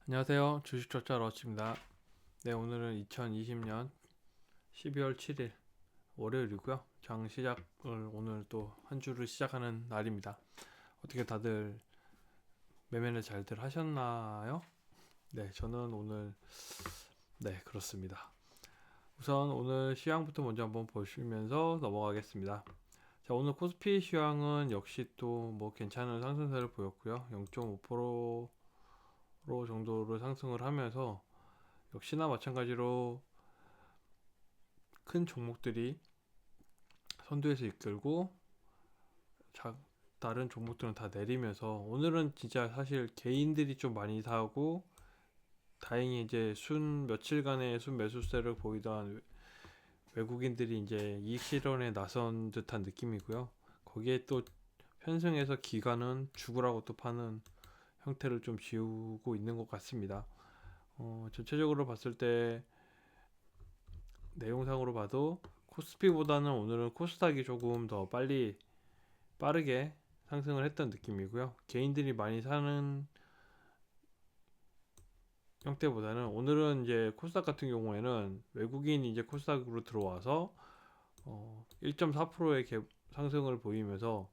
안녕하세요. 주식저자 러치입니다. 네, 오늘은 2020년 12월 7일 월요일이고요. 장 시작을 오늘 또 한 주를 시작하는 날입니다. 어떻게 다들 매매를 잘들 하셨나요? 네, 저는 오늘 그렇습니다. 우선 오늘 시황부터 먼저 한번 보시면서 넘어가겠습니다. 자, 오늘 코스피 시황은 역시 또 뭐 괜찮은 상승세를 보였고요. 0.5% 정도로 상승을 하면서 역시나 마찬가지로 큰 종목들이 선두에서 이끌고 다른 종목들은 다 내리면서 오늘은 진짜 사실 개인들이 좀 많이 사고 다행히 이제 며칠간의 순 매수세를 보이던 외국인들이 이제 이익 실현에 나선 듯한 느낌이고요. 거기에 또 편승해서 기관은 죽으라고 또 파는 형태를 좀 지우고 있는 것 같습니다. 전체적으로 봤을 때 내용상으로 봐도 코스피보다는 오늘은 코스닥이 조금 더 빠르게 상승을 했던 느낌이고요. 개인들이 많이 사는 형태보다는 오늘은 이제 코스닥 같은 경우에는 외국인이 이제 코스닥으로 들어와서 1.4%의 상승을 보이면서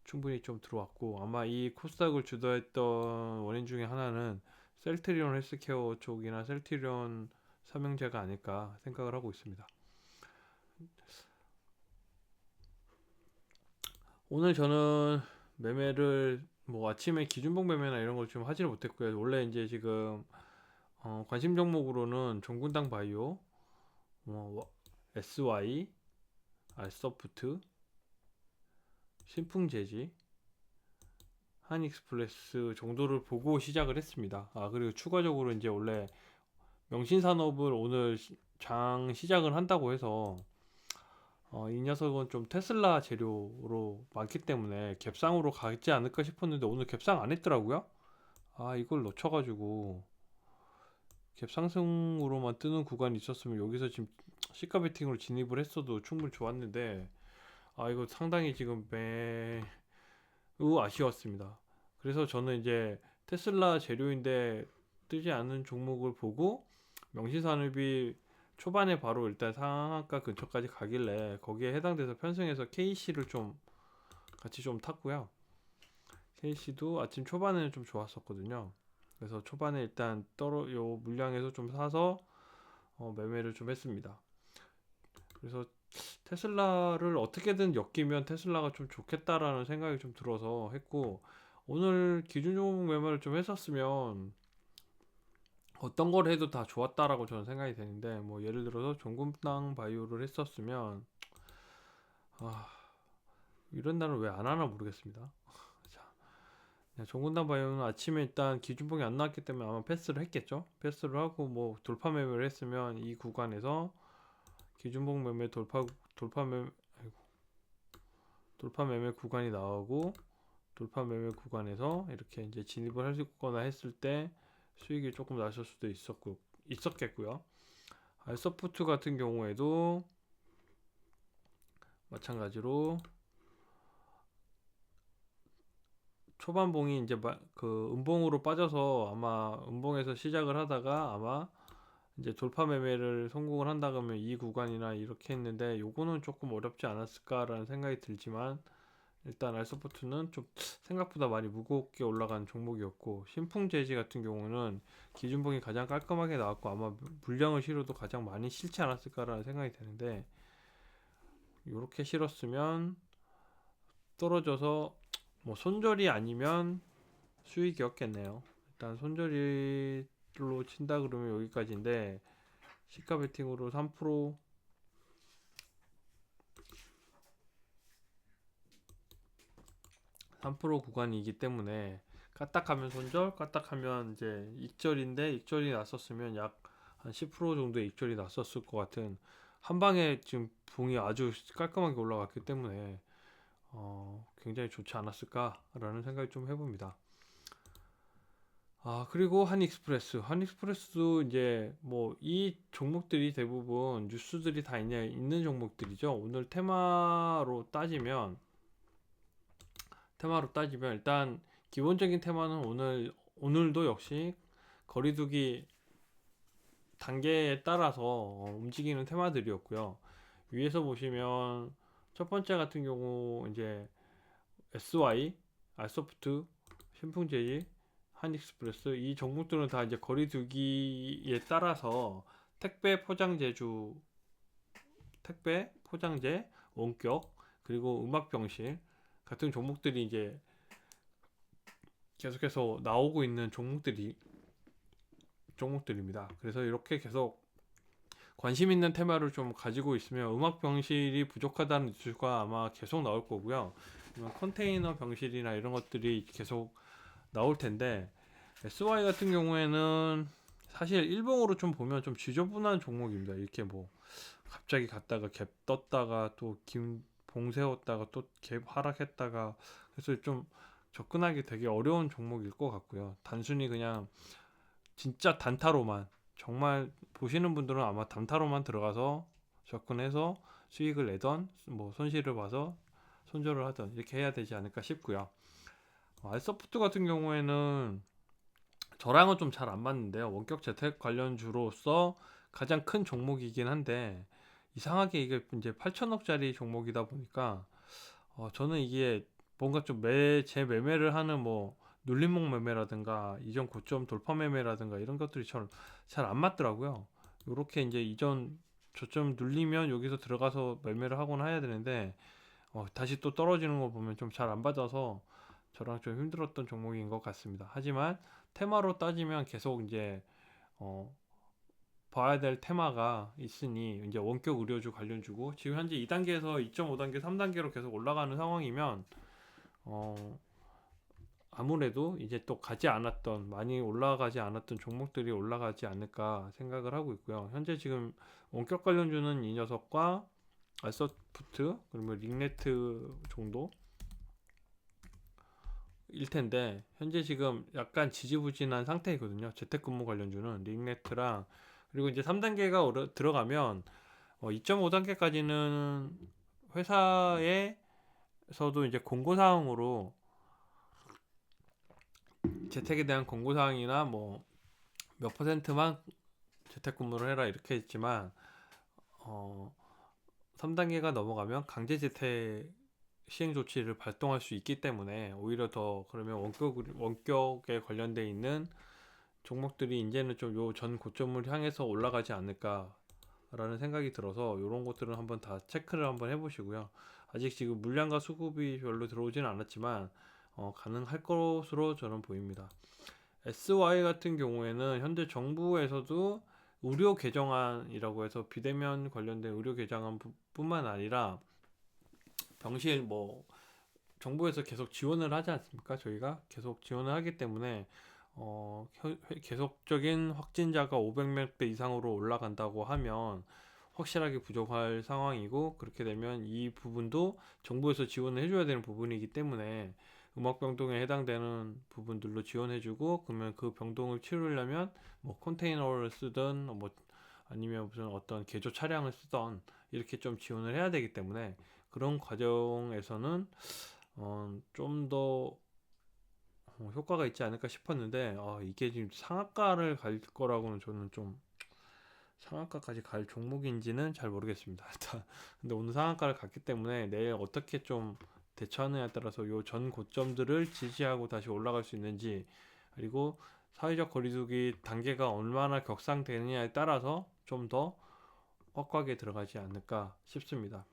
충분히 좀 들어왔고, 아마 이 코스닥을 주도했던 원인 중에 하나는 셀트리온 헬스케어 쪽이나 셀트리온 삼형제가 아닐까 생각을 하고 있습니다. 오늘 저는 매매를 뭐 아침에 기준봉 매매나 이런 걸 좀 하지를 못했고요. 원래 이제 지금 관심 종목으로는 종군당 바이오, SY, 알서프트, 신풍제지, 한익스프레스 정도를 보고 시작을 했습니다. 그리고 추가적으로 이제 원래 명신산업을 오늘 장 시작을 한다고 해서 이 녀석은 좀 테슬라 재료로 많기 때문에 갭상으로 가지 않을까 싶었는데 오늘 갭상 안 했더라고요. 이걸 놓쳐가지고 갭상승으로만 뜨는 구간이 있었으면 여기서 지금 시가 베팅으로 진입을 했어도 충분히 좋았는데 이거 상당히 지금 매우 아쉬웠습니다. 그래서 저는 이제 테슬라 재료인데 뜨지 않은 종목을 보고 명시산업이 초반에 바로 일단 상한가 근처까지 가길래 거기에 해당돼서 편승해서 KC를 좀 같이 좀 탔고요. KC도 아침 초반에는 좀 좋았었거든요. 그래서 초반에 일단 요 물량에서 좀 사서 매매를 좀 했습니다. 그래서 테슬라를 어떻게든 엮이면 테슬라가 좀 좋겠다라는 생각이 좀 들어서 했고, 오늘 기준 종목 매매를 좀 했었으면 어떤 걸 해도 다 좋았다라고 저는 생각이 되는데, 뭐 예를 들어서 종군당 바이오를 했었으면 아, 이런 날은 왜 안 하나 모르겠습니다. 자, 종군당 바이오는 아침에 일단 기준봉이 안 나왔기 때문에 아마 패스를 했겠죠. 패스를 하고 뭐 돌파 매매를 했으면 이 구간에서 기준봉 매매 돌파 매매 돌파 매매 구간이 나오고 돌파 매매 구간에서 이렇게 이제 진입을 할 수 있거나 했을 때 수익이 조금 나실 수도 있었겠고요. 알서프트 같은 경우에도 마찬가지로 초반봉이 이제 그 음봉으로 빠져서 아마 음봉에서 시작을 하다가 아마 이제 돌파 매매를 성공을 한다 그러면 이 구간이나 이렇게 했는데 요거는 조금 어렵지 않았을까라는 생각이 들지만, 일단 알서포트는 좀 생각보다 많이 무겁게 올라간 종목이었고, 신풍제지 같은 경우는 기준봉이 가장 깔끔하게 나왔고 아마 물량을 실어도 가장 많이 실지 않았을까라는 생각이 드는데, 이렇게 실었으면 떨어져서 뭐 손절이 아니면 수익이었겠네요. 일단 손절로 친다 그러면 여기까지인데 시가 베팅으로 3% 구간이기 때문에 까딱하면 손절, 까딱하면 이제 익절인데, 익절이 났었으면 약 한 10% 정도의 익절이 났었을 것 같은, 한 방에 지금 봉이 아주 깔끔하게 올라갔기 때문에 굉장히 좋지 않았을까라는 생각이 좀 해봅니다. 그리고 한익스프레스도 이제 뭐 이 종목들이 대부분 뉴스들이 다 있는 종목들이죠. 오늘 테마로 따지면 일단 기본적인 테마는 오늘도 역시 거리두기 단계에 따라서 움직이는 테마들이었고요. 위에서 보시면 첫 번째 같은 경우 이제 SY, 알소프트, 신풍제이, 한익스프레스 이 종목들은 다 이제 거리두기에 따라서 택배 포장재주, 택배 포장재, 원격 그리고 음악병실 같은 종목들이 이제 계속해서 나오고 있는 종목들입니다. 그래서 이렇게 계속 관심 있는 테마를 좀 가지고 있으면 음악 병실이 부족하다는 뉴스가 아마 계속 나올 거고요. 컨테이너 병실이나 이런 것들이 계속 나올 텐데 SY 같은 경우에는 사실 일봉으로 좀 보면 좀 지저분한 종목입니다. 이렇게 뭐 갑자기 갔다가 갭 떴다가 또 봉 세웠다가 또 갭 하락했다가 그래서 좀 접근하기 되게 어려운 종목일 것 같고요. 단순히 그냥 진짜 단타로만 정말 보시는 분들은 아마 단타로만 들어가서 접근해서 수익을 내던 뭐 손실을 봐서 손절을 하던 이렇게 해야 되지 않을까 싶고요. 알서프트 같은 경우에는 저랑은 좀 잘 안 맞는데요. 원격 재택 관련주로서 가장 큰 종목이긴 한데 이상하게 이게 이제 8천억짜리 종목이다 보니까 저는 이게 뭔가 좀 제 매매를 하는 뭐 눌림목 매매라든가 이전 고점 돌파 매매라든가 이런 것들이 잘 안 맞더라고요. 요렇게 이제 이전 저점 눌리면 여기서 들어가서 매매를 하거나 해야 되는데 다시 또 떨어지는 거 보면 좀 잘 안 받아서 저랑 좀 힘들었던 종목인 것 같습니다. 하지만 테마로 따지면 계속 이제 어, 봐야 될 테마가 있으니 이제 원격 의료주 관련주고 지금 현재 2단계에서 2.5단계, 3단계로 계속 올라가는 상황이면 어, 아무래도 이제 또 많이 올라가지 않았던 종목들이 올라가지 않을까 생각을 하고 있고요. 현재 지금 원격 관련주는 이 녀석과 알서프트 그리고 링네트 정도 일 텐데 현재 지금 약간 지지부진한 상태이거든요. 재택근무 관련주는 링네트랑 그리고 이제 3단계가 들어가면 2.5단계까지는 회사에서도 이제 공고사항으로 재택에 대한 공고사항이나 뭐 몇 퍼센트만 재택근무를 해라 이렇게 했지만 3단계가 넘어가면 강제재택 시행 조치를 발동할 수 있기 때문에 오히려 더 그러면 원격에 관련돼 있는 종목들이 이제는 좀 요 전 고점을 향해서 올라가지 않을까라는 생각이 들어서 이런 것들은 한번 다 체크를 한번 해보시고요. 아직 지금 물량과 수급이 별로 들어오지는 않았지만 가능할 것으로 저는 보입니다. SY 같은 경우에는 현재 정부에서도 의료 개정안이라고 해서 비대면 관련된 의료 개정안 뿐만 아니라 병실 뭐 정부에서 계속 지원을 하지 않습니까? 저희가 계속 지원을 하기 때문에 계속적인 확진자가 500명대 이상으로 올라간다고 하면 확실하게 부족할 상황이고 그렇게 되면 이 부분도 정부에서 지원을 해줘야 되는 부분이기 때문에 음악병동에 해당되는 부분들로 지원해주고 그러면 그 병동을 치료하려면 뭐 컨테이너를 쓰든 뭐 아니면 무슨 어떤 개조 차량을 쓰던 이렇게 좀 지원을 해야 되기 때문에 그런 과정에서는 좀 더 효과가 있지 않을까 싶었는데 이게 지금 상한가를 갈 거라고는 저는 좀 상한가까지 갈 종목인지는 잘 모르겠습니다. 근데 오늘 상한가를 갔기 때문에 내일 어떻게 좀 대처하느냐에 따라서 요 전 고점들을 지지하고 다시 올라갈 수 있는지 그리고 사회적 거리두기 단계가 얼마나 격상되느냐에 따라서 좀 더 확고하게 들어가지 않을까 싶습니다.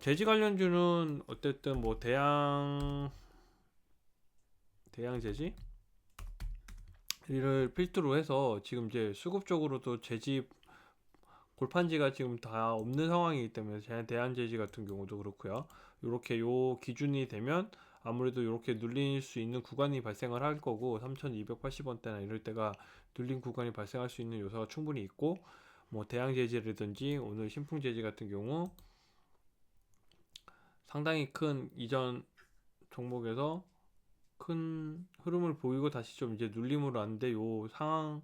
재지 관련주는 어쨌든 뭐 대양제지 이를 필두로 해서 지금 이제 수급 적으로도 재지 골판지가 지금 다 없는 상황이기 때문에 대한제지 같은 경우도 그렇고요. 이렇게 요 기준이 되면 아무래도 이렇게 눌릴 수 있는 구간이 발생을 할 거고 3,280원대나 이럴 때가 눌린 구간이 발생할 수 있는 요소가 충분히 있고 뭐 대양제지라든지 오늘 신풍제지 같은 경우 상당히 큰 이전 종목에서 큰 흐름을 보이고 다시 좀 이제 눌림으로 왔는데 요 상황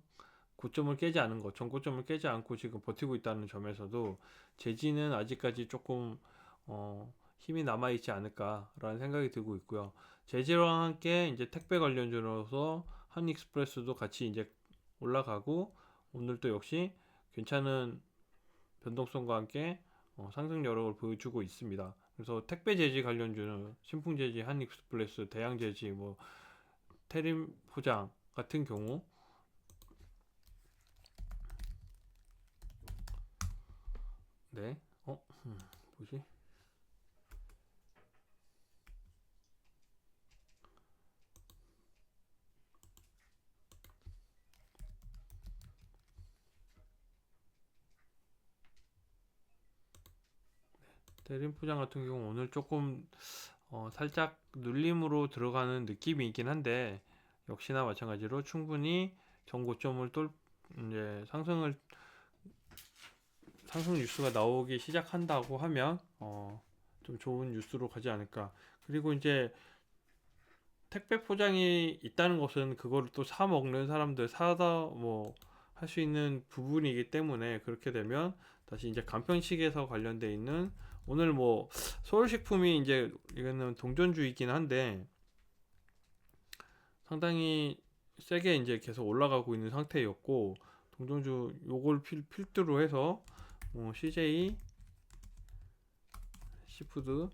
고점을 깨지 않은 것, 전고점을 깨지 않고 지금 버티고 있다는 점에서도 재지는 아직까지 조금 힘이 남아 있지 않을까라는 생각이 들고 있고요. 재지랑 함께 이제 택배 관련주로서 한익스프레스도 같이 이제 올라가고 오늘도 역시 괜찮은 변동성과 함께 상승 여력을 보여주고 있습니다. 그래서 택배 제지 관련주는 신풍 제지, 한익스프레스, 대양 제지, 뭐 테림 포장 같은 경우 네, 뭐지? 테림 포장 같은 경우 오늘 조금 살짝 눌림으로 들어가는 느낌이 있긴 한데 역시나 마찬가지로 충분히 전고점을 이제 상승 뉴스가 나오기 시작한다고 하면 좀 좋은 뉴스로 가지 않을까. 그리고 이제 택배 포장이 있다는 것은 그거를 또 사 먹는 사람들 사다 뭐 할 수 있는 부분이기 때문에 그렇게 되면 다시 이제 간편식에서 관련돼 있는 오늘 뭐 서울식품이 이제 이거는 동전주이긴 한데 상당히 세게 이제 계속 올라가고 있는 상태였고 동전주 요걸 필두로 해서 CJ 시푸드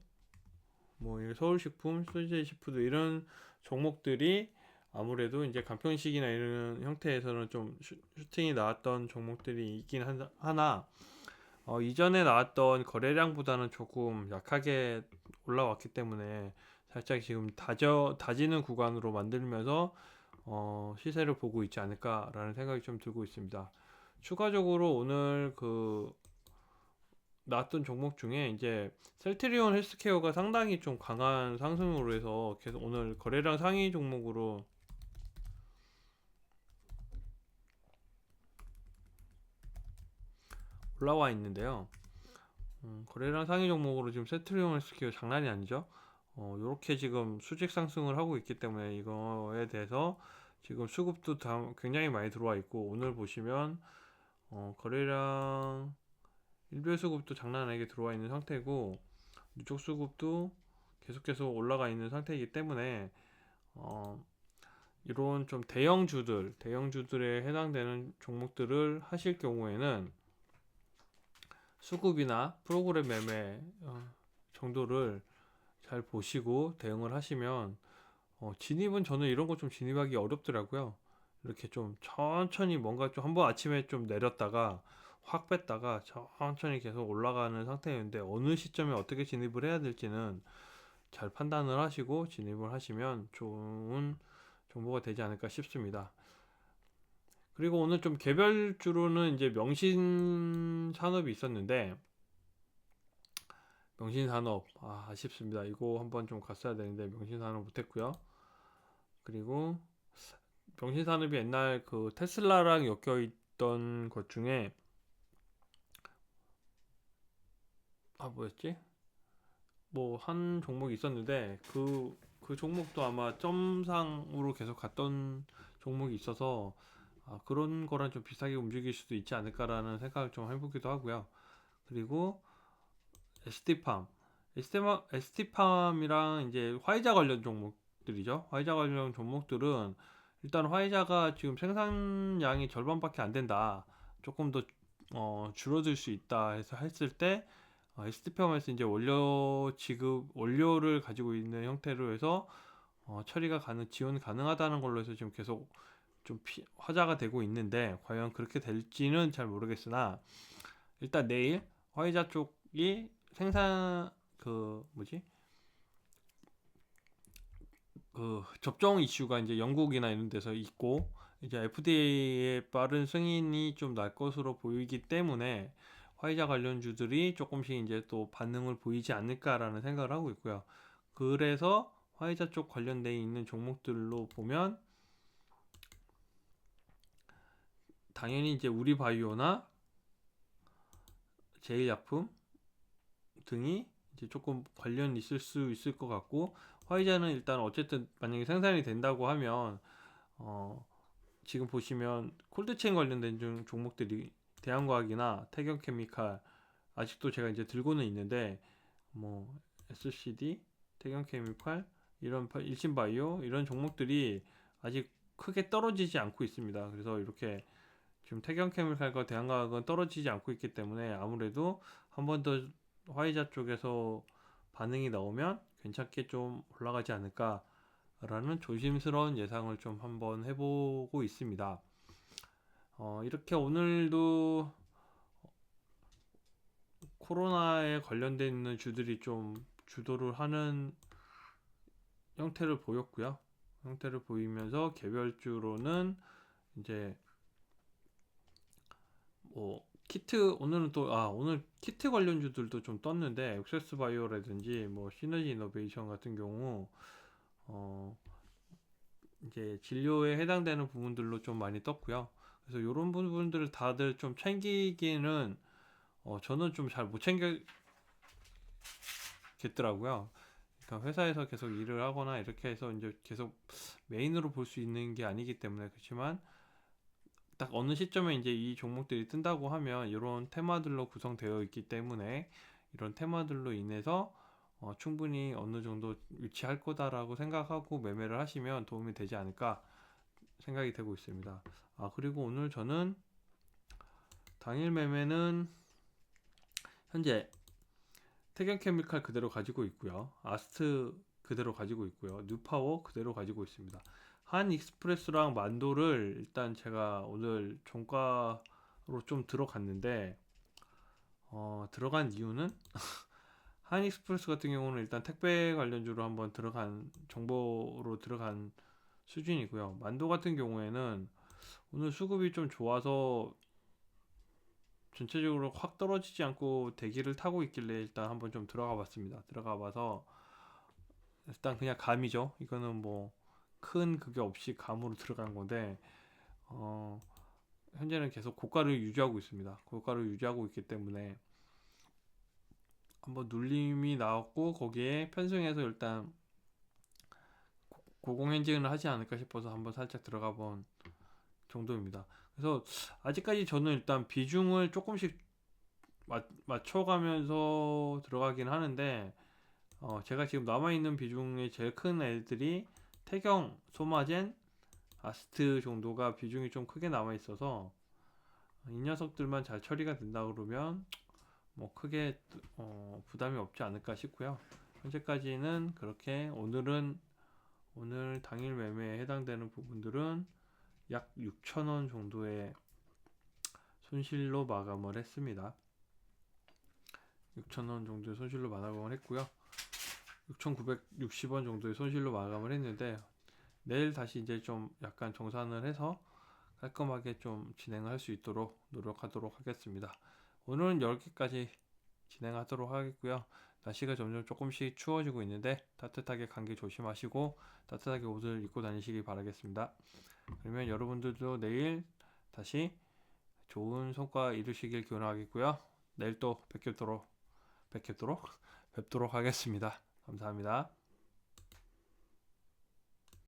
뭐 서울식품, CJ 시푸드 이런 종목들이 아무래도 이제 간편식이나 이런 형태에서는 좀 슈팅이 나왔던 종목들이 있긴 하나 이전에 나왔던 거래량보다는 조금 약하게 올라왔기 때문에 살짝 지금 다지는 구간으로 만들면서 시세를 보고 있지 않을까라는 생각이 좀 들고 있습니다. 추가적으로 오늘 나왔던 종목 중에 이제 셀트리온 헬스케어가 상당히 좀 강한 상승으로 해서 계속 오늘 거래량 상위 종목으로 올라와 있는데요. 거래량 상위 종목으로 지금 셀트리온 헬스케어 장난이 아니죠. 요렇게 지금 수직 상승을 하고 있기 때문에 이거에 대해서 지금 수급도 굉장히 많이 들어와 있고 오늘 보시면 거래량 일별 수급도 장난 아니게 들어와 있는 상태고 누적 수급도 계속 올라가 있는 상태이기 때문에 어, 이런 좀 대형주들에 해당되는 종목들을 하실 경우에는 수급이나 프로그램 매매 정도를 잘 보시고 대응을 하시면 진입은 저는 이런 거 좀 진입하기 어렵더라고요. 이렇게 좀 천천히 뭔가 좀 한번 아침에 좀 내렸다가 확 뺐다가 천천히 계속 올라가는 상태였는데 어느 시점에 어떻게 진입을 해야 될지는 잘 판단을 하시고 진입을 하시면 좋은 정보가 되지 않을까 싶습니다. 그리고 오늘 좀 개별주로는 이제 명신 산업이 있었는데 명신 산업 아쉽습니다. 이거 한번 좀 갔어야 되는데 명신 산업 못했고요. 그리고 명신 산업이 옛날 그 테슬라랑 엮여 있던 것 중에 뭐였지? 뭐 한 종목이 있었는데 그 종목도 아마 점상으로 계속 갔던 종목이 있어서 그런 거랑 좀 비슷하게 움직일 수도 있지 않을까라는 생각을 좀 해보기도 하고요. 그리고 ST팜, ST팜이랑 이제 화이자 관련 종목들이죠. 화이자 관련 종목들은 일단 화이자가 지금 생산량이 절반밖에 안 된다. 조금 더 줄어들 수 있다 해서 했을 때 ST팜에서 이제 원료를 가지고 있는 형태로 해서 지원 가능하다는 걸로 해서 지금 계속 좀 화제가 되고 있는데 과연 그렇게 될지는 잘 모르겠으나 일단 내일 화이자 쪽이 생산 뭐지 접종 이슈가 이제 영국이나 이런 데서 있고 이제 FDA의 빠른 승인이 좀 날 것으로 보이기 때문에 화이자 관련주들이 조금씩 이제 또 반응을 보이지 않을까라는 생각을 하고 있고요. 그래서 화이자 쪽 관련돼 있는 종목들로 보면 당연히 이제 우리바이오나 제일약품 등이 이제 조금 관련 있을 수 있을 것 같고 화이자는 일단 어쨌든 만약에 생산이 된다고 하면 어, 지금 보시면 콜드체인 관련된 종목들이 대한과학이나 태경케미칼 아직도 제가 이제 들고는 있는데 뭐 SCD, 태경케미칼 이런 일신바이오 이런 종목들이 아직 크게 떨어지지 않고 있습니다. 그래서 이렇게 지금 태경케미칼과 대한과학은 떨어지지 않고 있기 때문에 아무래도 한 번 더 화이자 쪽에서 반응이 나오면 괜찮게 좀 올라가지 않을까라는 조심스러운 예상을 좀 한번 해보고 있습니다. 이렇게 오늘도 코로나에 관련돼 있는 주들이 좀 주도를 하는 형태를 보였고요. 형태를 보이면서 개별주로는 이제 뭐 키트 오늘은 또 오늘 키트 관련주들도 좀 떴는데 액세스 바이오라든지 뭐 시너지 이노베이션 같은 경우 어 이제 진료에 해당되는 부분들로 좀 많이 떴고요. 그래서 이런 부분들을 다들 좀 챙기기는 저는 좀 잘 못 챙겼더라고요. 그러니까 회사에서 계속 일을 하거나 이렇게 해서 이제 계속 메인으로 볼 수 있는 게 아니기 때문에 그렇지만 딱 어느 시점에 이제 이 종목들이 뜬다고 하면 이런 테마들로 구성되어 있기 때문에 이런 테마들로 인해서 충분히 어느 정도 위치할 거다라고 생각하고 매매를 하시면 도움이 되지 않을까 생각이 되고 있습니다. 그리고 오늘 저는 당일 매매는 현재 태경케미칼 그대로 가지고 있고요. 아스트 그대로 가지고 있고요. 뉴파워 그대로 가지고 있습니다. 한 익스프레스랑 만도를 일단 제가 오늘 종가로 좀 들어갔는데 들어간 이유는 한 익스프레스 같은 경우는 일단 택배 관련주로 한번 들어간 정보로 들어간 수준이고요. 만도 같은 경우에는 오늘 수급이 좀 좋아서 전체적으로 확 떨어지지 않고 대기를 타고 있길래 일단 한번 좀 들어가 봤습니다. 들어가 봐서 일단 그냥 감이죠. 이거는 뭐 큰 그게 없이 감으로 들어간 건데 어, 현재는 계속 고가를 유지하고 있습니다. 고가를 유지하고 있기 때문에 한번 눌림이 나왔고 거기에 편승해서 일단 고공 행진을 하지 않을까 싶어서 한번 살짝 들어가 본 정도입니다. 그래서 아직까지 저는 일단 비중을 조금씩 맞춰가면서 들어가긴 하는데 제가 지금 남아있는 비중의 제일 큰 애들이 태경, 소마젠, 아스트 정도가 비중이 좀 크게 남아있어서 이 녀석들만 잘 처리가 된다 그러면 뭐 크게 부담이 없지 않을까 싶고요. 현재까지는 그렇게 오늘 당일 매매에 해당되는 부분들은 약 6,000원 정도의 손실로 마감을 했습니다. 6,000원 정도의 손실로 마감을 했고요. 6,960원 정도의 손실로 마감을 했는데 내일 다시 이제 좀 약간 정산을 해서 깔끔하게 좀 진행할 수 있도록 노력하도록 하겠습니다. 오늘은 10개까지 진행하도록 하겠고요. 날씨가 점점 조금씩 추워지고 있는데 따뜻하게 감기 조심하시고 따뜻하게 옷을 입고 다니시기 바라겠습니다. 그러면 여러분들도 내일 다시 좋은 성과 이루시길 기원하겠고요. 내일 또 뵙도록 하겠습니다. 감사합니다.